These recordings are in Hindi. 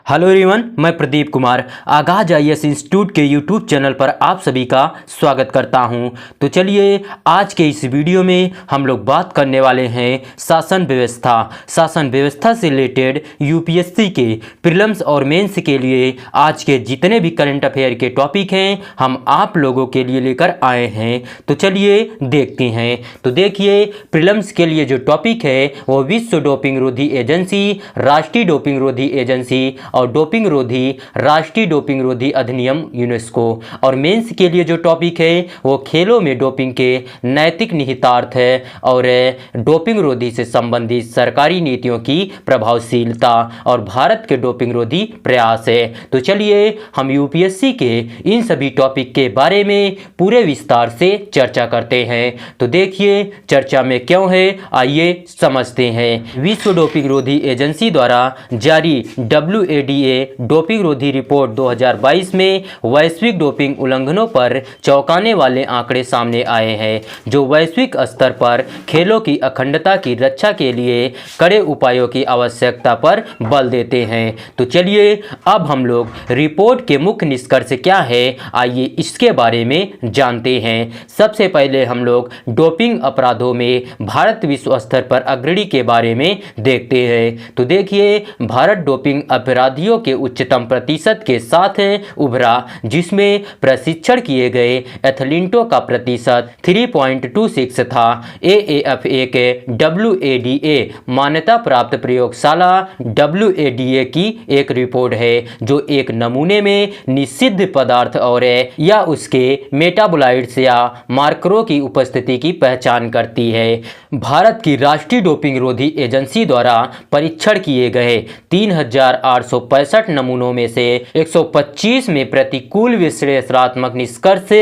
हेलो एवरीवन, मैं प्रदीप कुमार आगाज आईएएस इंस्टीट्यूट के यूट्यूब चैनल पर आप सभी का स्वागत करता हूं। तो चलिए आज के इस वीडियो में हम लोग बात करने वाले हैं शासन व्यवस्था से रिलेटेड यूपीएससी के प्रीलिम्स और मेंस के लिए आज के जितने भी करंट अफेयर के टॉपिक हैं हम आप लोगों के लिए लेकर आए हैं। तो चलिए देखते हैं। तो देखिए, प्रीलिम्स के लिए जो टॉपिक है वो विश्व डोपिंग रोधी एजेंसी, राष्ट्रीय डोपिंग रोधी एजेंसी और डोपिंग रोधी राष्ट्रीय डोपिंग रोधी अधिनियम यूनेस्को। और मेंस के लिए जो टॉपिक है वो खेलों में डोपिंग के नैतिक निहितार्थ है और डोपिंग रोधी से संबंधित सरकारी नीतियों की प्रभावशीलता और भारत के डोपिंग रोधी प्रयास है। तो चलिए हम यूपीएससी के इन सभी टॉपिक के बारे में पूरे विस्तार से चर्चा करते हैं। तो देखिए चर्चा में क्यों है, आइए समझते हैं। विश्व डोपिंग रोधी एजेंसी द्वारा जारी WADA डोपिंग रोधी रिपोर्ट 2022 में वैश्विक डोपिंग उल्लंघनों पर चौंकाने वाले आंकड़े सामने आए हैं, जो वैश्विक स्तर पर खेलों की अखंडता की रक्षा के लिए कड़े उपायों की आवश्यकता पर बल देते हैं। तो चलिए अब हम लोग रिपोर्ट के मुख्य निष्कर्ष क्या है, आइए इसके बारे में जानते हैं। सबसे पहले हम लोग डोपिंग अपराधों में भारत विश्व स्तर पर अग्रणी के बारे में देखते हैं। तो देखिए, भारत डोपिंग अपराधियों के उच्चतम प्रतिशत के साथ उभरा, जिसमें प्रशिक्षण किए गए एथलीटों का प्रतिशत 3.26 था। AAFA के WADA मान्यता प्राप्त प्रयोगशाला WADA की एक रिपोर्ट है जो एक नमूने में निषिद्ध पदार्थ और या उसके मेटाबोलाइट्स या मार्करों की उपस्थिति की पहचान करती है। भारत की राष्ट्रीय डोपिंग रोधी एजेंसी द्वारा परीक्षण किए गए 3865 नमूनों में से 125 में प्रतिकूल विश्लेषणात्मक निष्कर्ष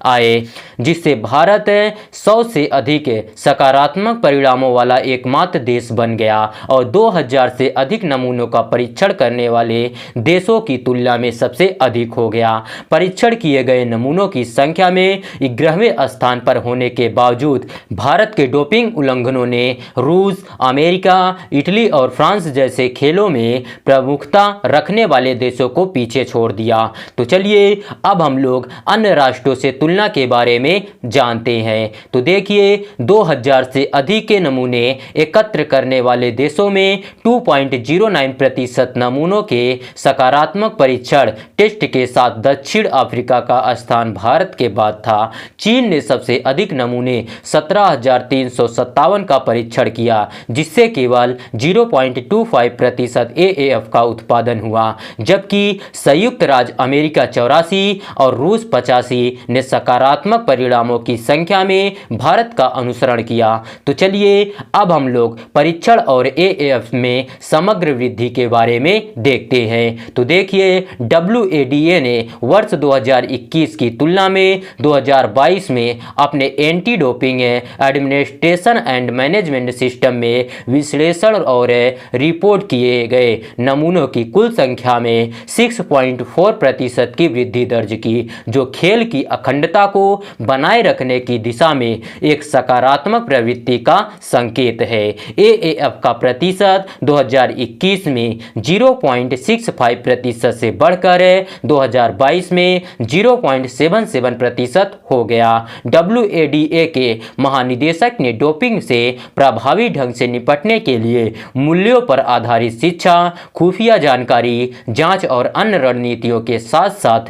आए, जिससे भारत 100 से अधिक सकारात्मक परिणामों वाला एकमात्र देश बन गया और 2000 से अधिक नमूनों का परीक्षण करने वाले देशों की तुलना में सबसे अधिक हो गया। परीक्षण किए गए नमूनों की संख्या में 11वें स्थान पर होने के बावजूद भारत के डोपिंग उल्लंघनों ने रूस, अमेरिका, इटली और फ्रांस जैसे खेलों में प्रमुखता रखने वाले देशों को पीछे छोड़ दिया। तो चलिए अब हम लोग अन्य राष्ट्रों से तुलना के बारे में जानते हैं। तो देखिए, 2000 से अधिक के नमूने एकत्र करने वाले देशों में 2.09% नमूनों के सकारात्मक परीक्षण टेस्ट के साथ दक्षिण अफ्रीका का स्थान भारत के बाद था। चीन ने सबसे अधिक नमूने 17,357 का परीक्षण किया, जिससे केवल 0.25% AAF का उत्पादन हुआ, जबकि संयुक्त राज्य अमेरिका 84 और रूस 85 ने सकारात्मक परिणामों की संख्या में भारत का अनुसरण किया। तो चलिए अब हम लोग परीक्षण और AAF में समग्र वृद्धि के बारे में देखते हैं। तो देखिए, WADA ने वर्ष 2021 की तुलना में 2022 में अपने anti doping administration and management system में विश्लेषण और रिपोर्ट किए गए नमूनों की कुल संख्या में 6.4% की वृद्धि दर्ज की, जो खेल की अखंडता को बनाए रखने की दिशा में एक सकारात्मक प्रवृत्ति का संकेत है। AAF का प्रतिशत 2021 में 0.65% से बढ़कर 2022 में 0.77% हो गया। WADA के महानिदेशक ने डोपिंग से प्रभावी ढंग से निपटने के लिए मूल्यों पर आधारित शिक्षा, खुफिया जानकारी, जांच और अन्य रणनीतियों के साथ साथ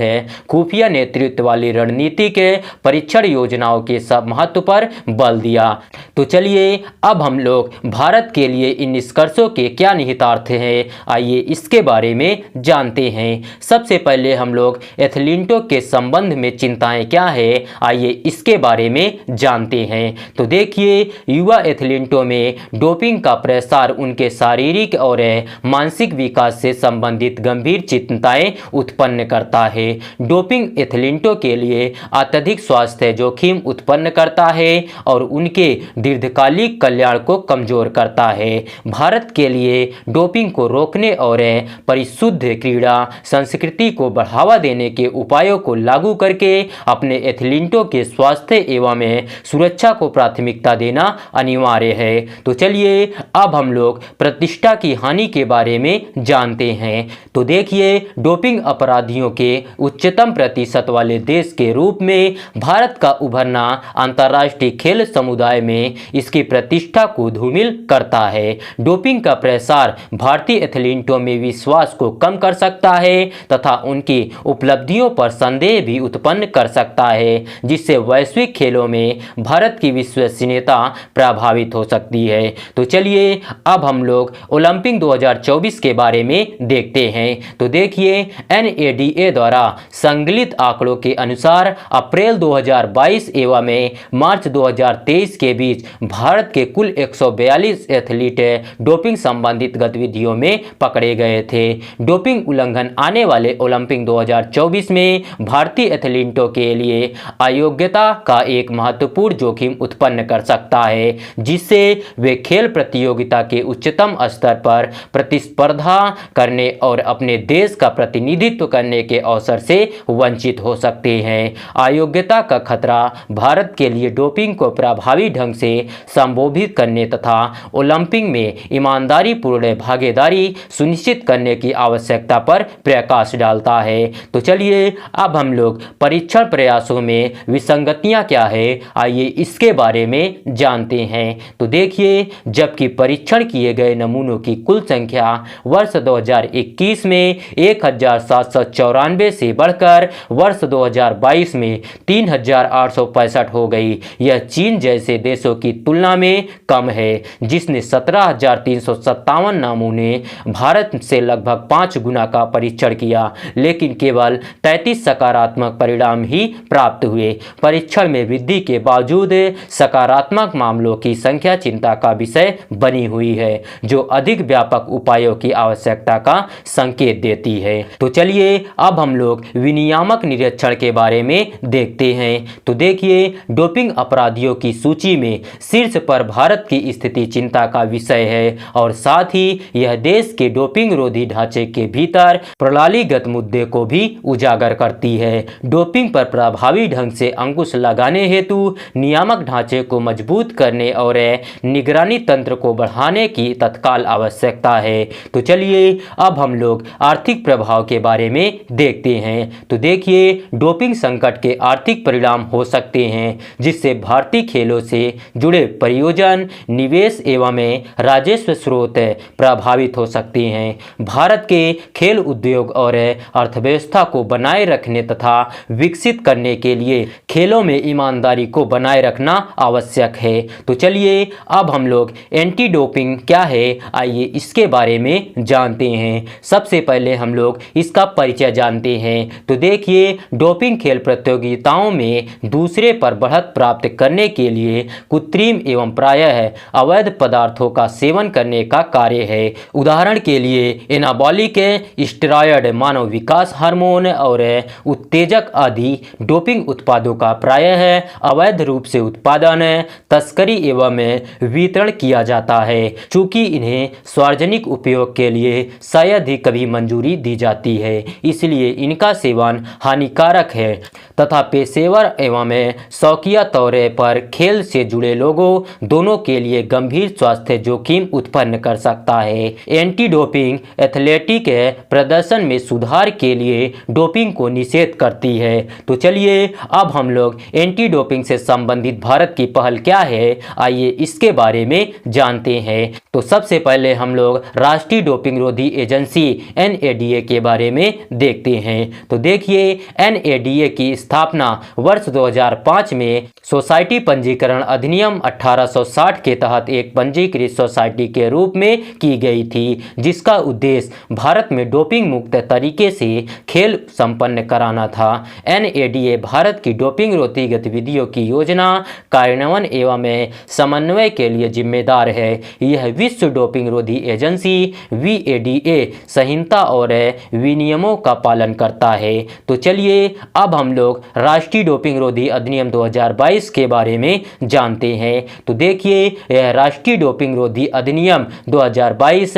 खुफिया नेतृत्व वाली रणनीति के परीक्षण योजनाओं के सब महत्व पर बल दिया। तो चलिए अब हम लोग भारत के लिए इन निष्कर्षों के क्या निहितार्थ हैं, आइए इसके बारे में जानते हैं। सबसे पहले हम लोग एथलीटों के संबंध में चिंताएं क्या है, आइए इसके बारे में जानते हैं। तो देखिए, युवा एथलीटों में डोपिंग का प्रसार उनके शारीरिक और मानसिक विकास से संबंधित गंभीर चिंताएं उत्पन्न करता है। डोपिंग एथलीटों के लिए अत्यधिक स्वास्थ्य जोखिम उत्पन्न करता है और उनके दीर्घकालिक कल्याण को कमजोर करता है। भारत के लिए डोपिंग को रोकने और परिशुद्ध क्रीड़ा संस्कृति को बढ़ावा देने के उपायों को लागू करके अपने एथलीटों के स्वास्थ्य एवं सुरक्षा को प्राथमिकता देना अनिवार्य है। तो चलिए अब हम लोग प्रतिष्ठा की हानि के बारे में जानते करते हैं। तो देखिए, डोपिंग अपराधियों के उच्चतम प्रतिशत वाले देश के रूप में भारत का उभरना अंतर्राष्ट्रीय खेल समुदाय में इसकी प्रतिष्ठा को धूमिल करता है। डोपिंग का प्रसार भारतीय एथलीटों में विश्वास को कम कर सकता है तथा उनकी उपलब्धियों पर संदेह भी उत्पन्न कर सकता है, जिससे वैश्विक खेलों में भारत की विश्वसनीयता प्रभावित हो सकती है। तो चलिए अब हम लोग ओलंपिक 2024 के बारे में देखते हैं। तो देखिए, NADA द्वारा संकलित आंकड़ों के अनुसार अप्रैल 2022 एवं मार्च 2023 के बीच भारत के कुल 142 एथलीट डोपिंग संबंधित गतिविधियों में पकड़े गए थे। डोपिंग उल्लंघन आने वाले ओलंपिक 2024 में भारतीय एथलीटों के लिए अयोग्यता का एक महत्वपूर्ण जोखिम उत्पन्न कर सकता है, जिससे वे खेल प्रतियोगिता के उच्चतम स्तर पर प्रतिस्पर्धा करने और अपने देश का प्रतिनिधित्व करने के अवसर से वंचित हो सकते हैं। अयोग्यता का खतरा भारत के लिए डोपिंग को प्रभावी ढंग से संबोधित करने तथा ओलंपिक में ईमानदारी पूर्ण भागीदारी सुनिश्चित करने की आवश्यकता पर प्रकाश डालता है। तो चलिए अब हम लोग परीक्षण प्रयासों में विसंगतियां क्या है, आइए इसके बारे में जानते हैं। तो देखिए, जबकि परीक्षण किए गए नमूनों की कुल संख्या वर्ष 2021 में 1794 से बढ़कर वर्ष 2022 में 3865 हो गई। यह चीन जैसे देशों की तुलना में कम है, जिसने 17,357 नमूने भारत से लगभग 5 गुना का परीक्षण किया, लेकिन केवल 33 सकारात्मक परिणाम ही प्राप्त हुए। परीक्षण में वृद्धि के बावजूद सकारात्मक मामलों की संख्या चिंता का विषय बनी हुई है, जो अधिक व्यापक उपायों की आवश्यकता का संकेत देती है। तो चलिए अब हम लोग विनियामक निरीक्षण के बारे में देखते हैं। तो देखिए, डोपिंग अपराधियों की सूची में शीर्ष पर भारत की स्थिति चिंता का विषय है और साथ ही यह देश के डोपिंग रोधी ढांचे के भीतर प्रणालीगत मुद्दे को भी उजागर करती है। डोपिंग पर प्रभावी ढंग से अंकुश लगाने हेतु नियामक ढांचे को मजबूत करने और निगरानी तंत्र को बढ़ाने की तत्काल आवश्यकता है। तो चलिए अब हम लोग आर्थिक प्रभाव के बारे में देखते हैं। तो देखिए, डोपिंग संकट के आर्थिक परिणाम हो सकते हैं, जिससे भारतीय खेलों से जुड़े परियोजन, निवेश एवं राजस्व स्रोत प्रभावित हो सकते हैं। भारत के खेल उद्योग और अर्थव्यवस्था को बनाए रखने तथा विकसित करने के लिए खेलों में ईमानदारी को बनाए रखना आवश्यक है। तो चलिए अब हम लोग एंटी डोपिंग क्या है, आइए इसके बारे में जानते हैं। सबसे पहले हम लोग इसका परिचय जानते हैं। तो देखिए, डोपिंग खेल प्रतियोगिताओं में दूसरे पर बढ़त प्राप्त करने के लिए कृत्रिम एवं प्रायः अवैध पदार्थों का सेवन करने का कार्य है। उदाहरण के लिए एनाबॉलिक स्टेरॉयड, मानव विकास हार्मोन और उत्तेजक आदि डोपिंग उत्पादों का प्रायः अवैध रूप से उत्पादन, तस्करी एवं वितरण किया जाता है। चूंकि इन्हें सार्वजनिक उपयोग के लिए शायद ही कभी मंजूरी दी जाती है, इसलिए इनका सेवन हानिकारक है तथा पेशेवर एवं शौकिया तौर पर खेल से जुड़े लोगों दोनों के लिए गंभीर स्वास्थ्य जोखिम उत्पन्न कर सकता है। एंटी डोपिंग एथलेटिक प्रदर्शन में सुधार के लिए डोपिंग को निषेध करती है। तो चलिए अब हम लोग एंटी डोपिंग से संबंधित भारत की पहल क्या है, आइए इसके बारे में जानते हैं। तो सबसे पहले हम लोग राष्ट्रीय डोपिंग रोधी एजेंसी NADA के बारे में देखते हैं। तो देखिए, NADA की स्थापना वर्ष 2005 में सोसाइटी पंजीकरण अधिनियम 1860 के तहत एक पंजीकृत सोसाइटी के रूप में की गई थी, जिसका उद्देश्य भारत में डोपिंग मुक्त तरीके से खेल संपन्न कराना था। NADA भारत की डोपिंग रोधी गतिविधियों की योजना, कार्यान्वयन एवं समन्वय के लिए जिम्मेदार है। यह विश्व डोपिंग रोधी एजेंसी WADA संहिता और विनियमों का पालन करता है। तो चलिए अब हम लोग राष्ट्रीय डोपिंग रोधी अधिनियम 2022 के बारे में जानते हैं। तो देखिए, यह राष्ट्रीय डोपिंग रोधी अधिनियम 2022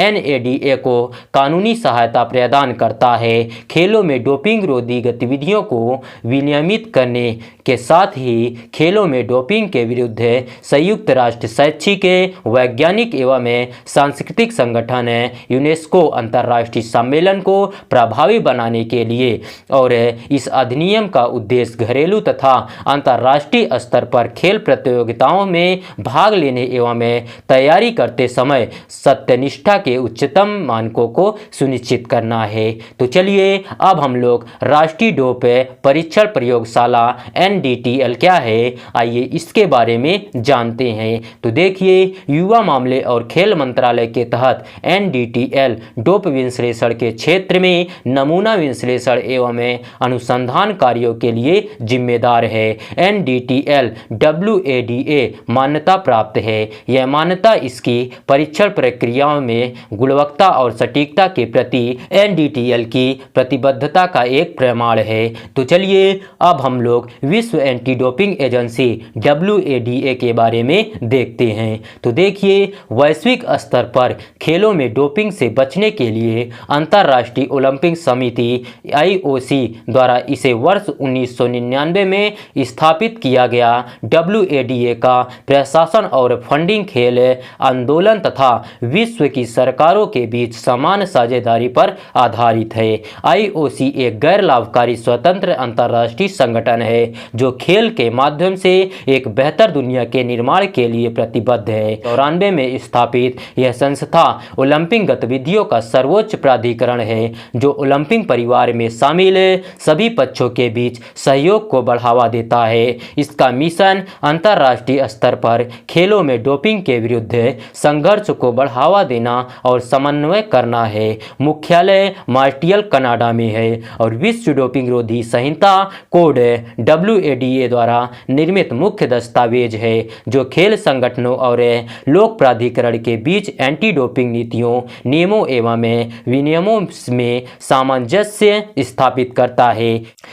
NADA को कानूनी सहायता प्रदान करता है। खेलों में डोपिंग रोधी गतिविधियों को विनियमित करने के साथ ही खेलों में डोपिंग के विरुद्ध संयुक्त राष्ट्र शैक्षिक, वैज्ञानिक एवं सांस्कृतिक संगठन यूनेस्को अंतर्राष्ट्रीय सम्मेलन को प्रभावी बनाने के लिए और इस अधिनियम का उद्देश्य घरेलू तथा अंतर्राष्ट्रीय स्तर पर खेल प्रतियोगिताओं में भाग लेने एवं तैयारी करते समय सत्यनिष्ठा के उच्चतम मानकों को सुनिश्चित करना है। तो चलिए अब हम लोग राष्ट्रीय डोप परीक्षण प्रयोगशाला NDTL क्या है, आइए इसके बारे में जानते हैं। तो देखिए, युवा मामले और खेल मंत्रालय के तहत NDTL डोप विश्लेषण के क्षेत्र में नमूना विश्लेषण एवं अनुसंधान कार्यों के लिए जिम्मेदार है। NDTL WADA मान्यता प्राप्त है। यह मान्यता इसकी परीक्षण प्रक्रियाओं में गुणवत्ता और सटीकता के प्रति NDTL की प्रतिबद्धता का एक प्रमाण है। तो चलिए अब हम लोग विश्व एंटी डोपिंग एजेंसी WADA के बारे में देखते हैं। तो देखिए, वैश्विक स्तर पर खेलों में डोपिंग से बचने के लिए अंतर्राष्ट्रीय ओलंपिक समिति IOC द्वारा इसे वर्ष 1999 में स्थापित किया गया। WADA का प्रशासन और फंडिंग खेल आंदोलन तथा विश्व की सरकारों के बीच समान साझेदारी पर आधारित है। IOC एक गैर लाभकारी स्वतंत्र अंतर्राष्ट्रीय संगठन है जो खेल के माध्यम से एक बेहतर दुनिया के निर्माण के लिए प्रतिबद्ध है। 1994 में स्थापित यह संस्था ओलंपिक गतिविधियों का सर्वोच्च प्राधिकरण है जो ओलंपिक परिवार में शामिल सभी पक्षों के बीच सहयोग को बढ़ावा देता है। इसका मिशन अंतर्राष्ट्रीय स्तर पर खेलों में डोपिंग के विरुद्ध संघर्ष को बढ़ावा देना और समन्वय करना है। मुख्यालय मॉन्ट्रियल कनाडा में है और विश्व डोपिंग रोधी संहिता कोड WADA द्वारा निर्मित मुख्य दस्तावेज है जो खेल संगठनों और लोक प्राधिकरण के बीच एंटी डोपिंग नीतियों, नियमों एवं विनियमों में सामंजस्य स्थापित करता है।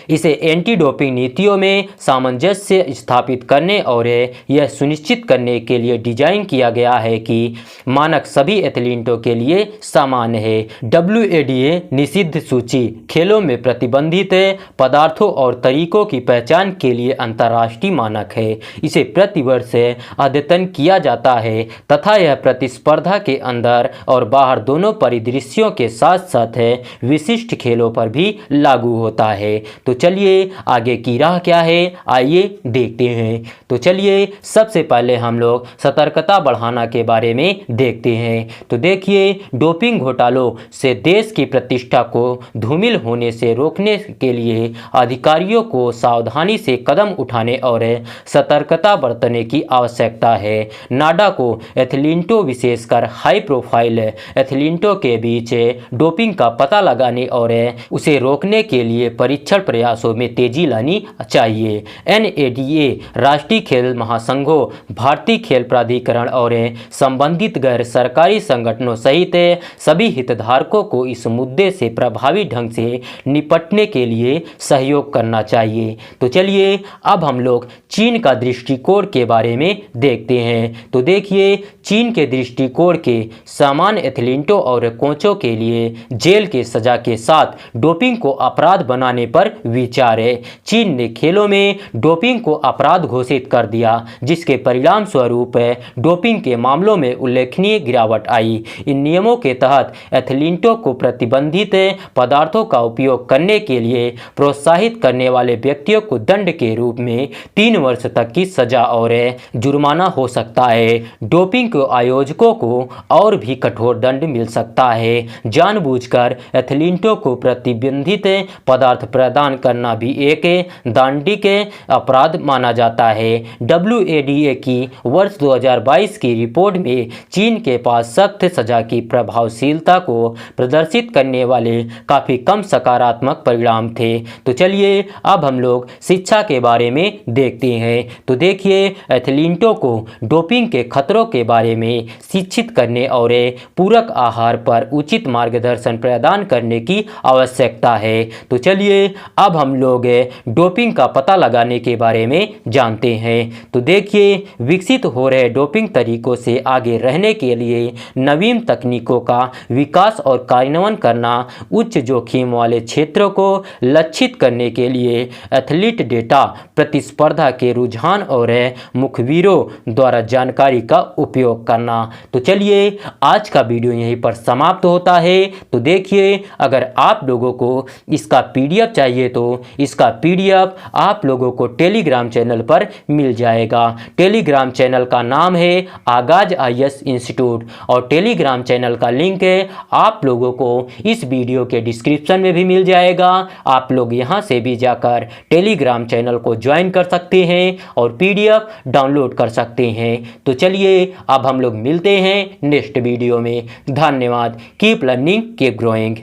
इसे एंटी डोपिंग नीतियों में सामंजस्य स्थापित करने और यह सुनिश्चित करने के लिए डिजाइन किया गया है कि मानक सभी एथलीटों के लिए समान है। WADA निषिद्ध सूची खेलों में प्रतिबंधित पदार्थों और तरीकों की पहचान के लिए अंतर्राष्ट्रीय मानक है। इसे प्रतिवर्ष अद्यतन किया जाता है तथा यह प्रतिस्पर्धा के अंदर और बाहर दोनों परिदृश्यों के साथ साथ विशिष्ट खेलों पर भी लागू होता है। तो चलिए आगे की राह क्या है, आइए देखते हैं। तो चलिए सबसे पहले हम लोग सतर्कता बढ़ाना के बारे में देखते हैं। तो देखिए, डोपिंग घोटालों से देश की प्रतिष्ठा को धूमिल होने से रोकने के लिए अधिकारियों को सावधानी से कदम उठाने और सतर्कता बरतने की आवश्यकता है। नाडा को एथलीटों, विशेषकर हाई प्रोफाइल एथलीटों के बीच डोपिंग का पता लगाने और उसे रोकने के लिए परीक्षण प्रयासों में तेजी लानी चाहिए। NADA राष्ट्रीय खेल महासंघों, भारतीय खेल प्राधिकरण और संबंधित गैर सरकारी संगठनों सहित सभी हितधारकों को इस मुद्दे से प्रभावी ढंग से निपटने के लिए सहयोग करना चाहिए। तो चलिए अब हम लोग चीन का दृष्टिकोण के बारे में देखते हैं। तो देखिए, चीन के दृष्टिकोण के समान एथलीटों और कोचों के लिए जेल के सजा के साथ डोपिंग को अपराध बनाने पर विचार है। चीन ने खेलों में डोपिंग को अपराध घोषित कर दिया, जिसके परिणाम स्वरूप डोपिंग के मामलों में उल्लेखनीय गिरावट आई। इन नियमों के तहत एथलीटों को प्रतिबंधित पदार्थों का उपयोग करने के लिए प्रोत्साहित करने वाले व्यक्तियों को दंड के रूप में 3 वर्ष तक की सजा और जुर्माना हो सकता है। डोपिंग के आयोजकों को और भी कठोर दंड मिल सकता है। जानबूझकर एथलीटों को प्रतिबंधित पदार्थ प्रदान करना भी एक दंडिक अपराध माना जाता है। WADA की वर्ष 2022 की रिपोर्ट में चीन के पास सख्त सजा की प्रभावशीलता को प्रदर्शित करने वाले काफ़ी कम सकारात्मक परिणाम थे। तो चलिए अब हम लोग शिक्षा के बारे में देखते हैं। तो देखिए, एथलीटों को डोपिंग के खतरों के बारे में शिक्षित करने और पूरक आहार पर उचित मार्गदर्शन प्रदान करने की आवश्यकता है। तो चलिए अब हम लोग डोपिंग का पता लगाने के बारे में जानते हैं। तो देखिए, विकसित हो रहे डोपिंग तरीकों से आगे रहने के लिए नवीन तकनीकों का विकास और कार्यान्वयन करना, उच्च जोखिम वाले क्षेत्रों को लक्षित करने के लिए एथलीट डेटा, प्रतिस्पर्धा के रुझान और मुखबिरों द्वारा जानकारी का उपयोग करना। तो चलिए आज का वीडियो यहीं पर समाप्त होता है। तो देखिए, अगर आप लोगों को इसका पीडीएफ चाहिए तो इसका पीडीएफ आप लोगों को टेलीग्राम चैनल पर मिल जाएगा। टेलीग्राम चैनल का नाम है आगाज आईएएस इंस्टीट्यूट और टेलीग्राम चैनल का लिंक है आप लोगों को इस वीडियो के डिस्क्रिप्शन में भी मिल जाएगा। आप लोग यहां से भी जाकर टेलीग्राम चैनल को ज्वाइन कर सकते हैं और पीडीएफ डाउनलोड कर सकते हैं। तो चलिए अब हम लोग मिलते हैं नेक्स्ट वीडियो में। धन्यवाद। Keep learning, keep growing.